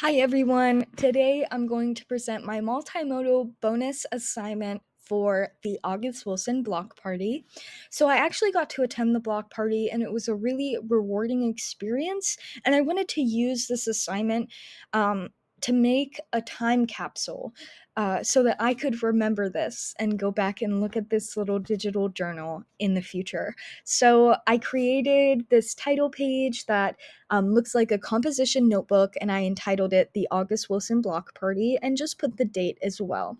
Hi everyone! Today I'm going to present my multimodal bonus assignment for the August Wilson block party. So I actually got to attend the block party and it was a really rewarding experience, and I wanted to use this assignment um, to make a time capsule so that I could remember this and go back and look at this little digital journal in the future. So I created this title page that looks like a composition notebook, and I entitled it The August Wilson Block Party and just put the date as well.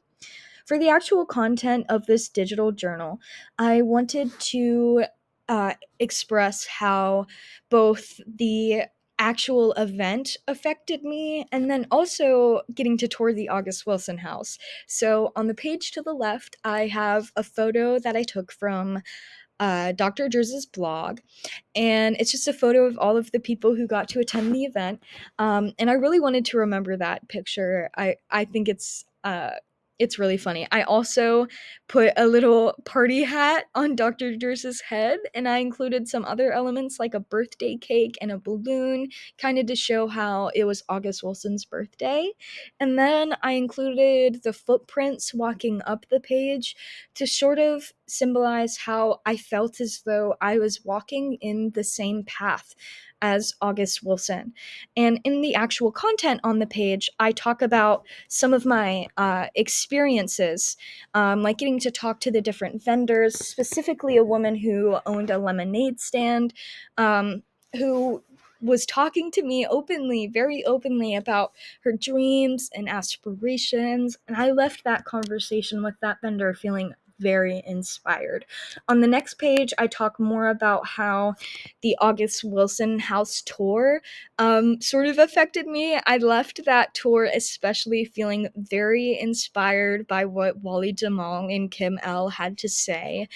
For the actual content of this digital journal, I wanted to express how both the actual event affected me and then also getting to tour the August Wilson house. So on the page to the left, I have a photo that I took from Dr. Jers's blog, and it's just a photo of all of the people who got to attend the event. And I really wanted to remember that picture. I think it's really funny. I also put a little party hat on Dr. Durst's head, and I included some other elements like a birthday cake and a balloon, kind of to show how it was August Wilson's birthday. And then I included the footprints walking up the page to sort of symbolize how I felt as though I was walking in the same path as August Wilson. And in the actual content on the page, I talk about some of my experiences, like getting to talk to the different vendors, specifically a woman who owned a lemonade stand, who was talking to me openly, very openly, about her dreams and aspirations. And I left that conversation with that vendor feeling very inspired. On the next page, I talk more about how the August Wilson house tour sort of affected me. I left that tour especially feeling very inspired by what Wally Jamal and Kim L had to say.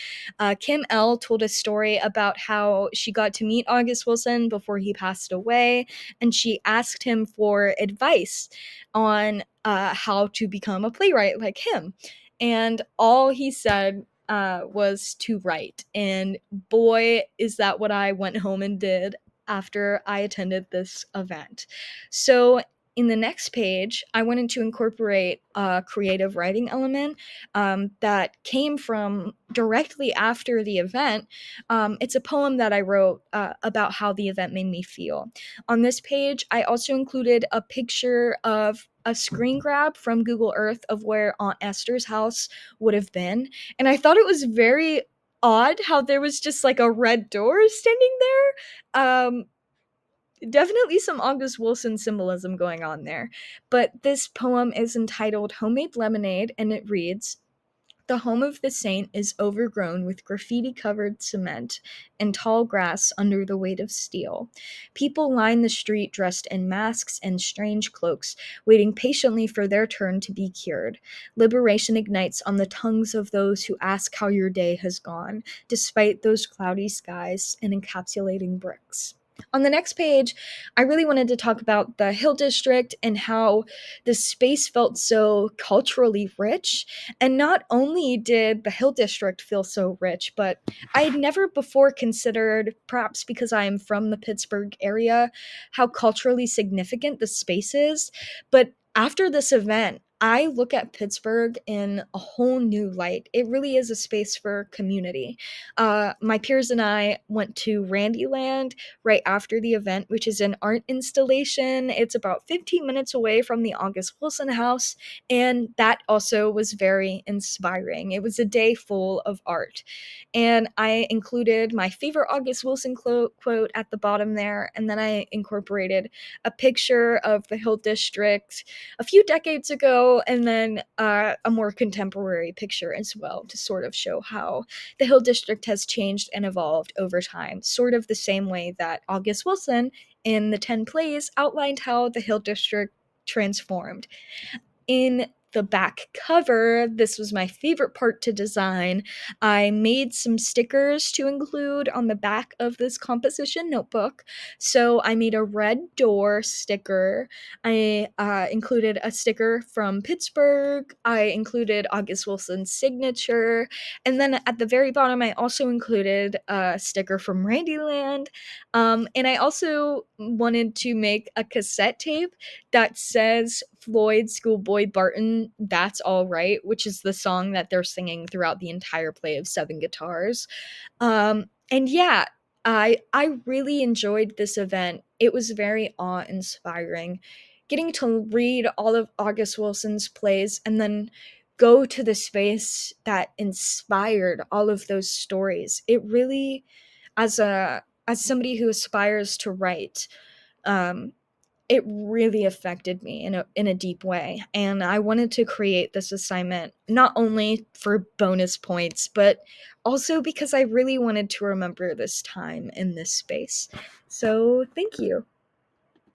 Kim L told a story about how she got to meet August Wilson before he passed away, and she asked him for advice on how to become a playwright like him. And all he said was to write. And boy, is that what I went home and did after I attended this event. So, in the next page, I wanted to incorporate a creative writing element that came from directly after the event. It's a poem that I wrote about how the event made me feel. On this page, I also included a picture of a screen grab from Google Earth of where Aunt Esther's house would have been. And I thought it was very odd how there was just like a red door standing there. Definitely some August Wilson symbolism going on there. But this poem is entitled Homemade Lemonade, and it reads, the home of the saint is overgrown with graffiti-covered cement and tall grass under the weight of steel. People line the street dressed in masks and strange cloaks, waiting patiently for their turn to be cured. Liberation ignites on the tongues of those who ask how your day has gone, despite those cloudy skies and encapsulating bricks. On the next page, I really wanted to talk about the Hill District and how the space felt so culturally rich. And not only did the Hill District feel so rich, but I had never before considered, perhaps because I am from the Pittsburgh area, how culturally significant the space is. But after this event, I look at Pittsburgh in a whole new light. It really is a space for community. My peers and I went to Randyland right after the event, which is an art installation. It's about 15 minutes away from the August Wilson house, and that also was very inspiring. It was a day full of art. And I included my favorite August Wilson quote at the bottom there, and then I incorporated a picture of the Hill District a few decades ago, and then a more contemporary picture as well to sort of show how the Hill District has changed and evolved over time, sort of the same way that August Wilson in the 10 plays outlined how the Hill District transformed. In the back cover, this was my favorite part to design. I made some stickers to include on the back of this composition notebook. So I made a red door sticker. I included a sticker from Pittsburgh. I included August Wilson's signature. And then at the very bottom, I also included a sticker from Randyland. And I also wanted to make a cassette tape that says Floyd Schoolboy Barton, That's All Right, which is the song that they're singing throughout the entire play of Seven Guitars. And yeah, I really enjoyed this event. It was very awe-inspiring. Getting to read all of August Wilson's plays and then go to the space that inspired all of those stories. It really, as somebody who aspires to write, um, it really affected me in a deep way, and I wanted to create this assignment not only for bonus points, but also because I really wanted to remember this time in this space. So, thank you.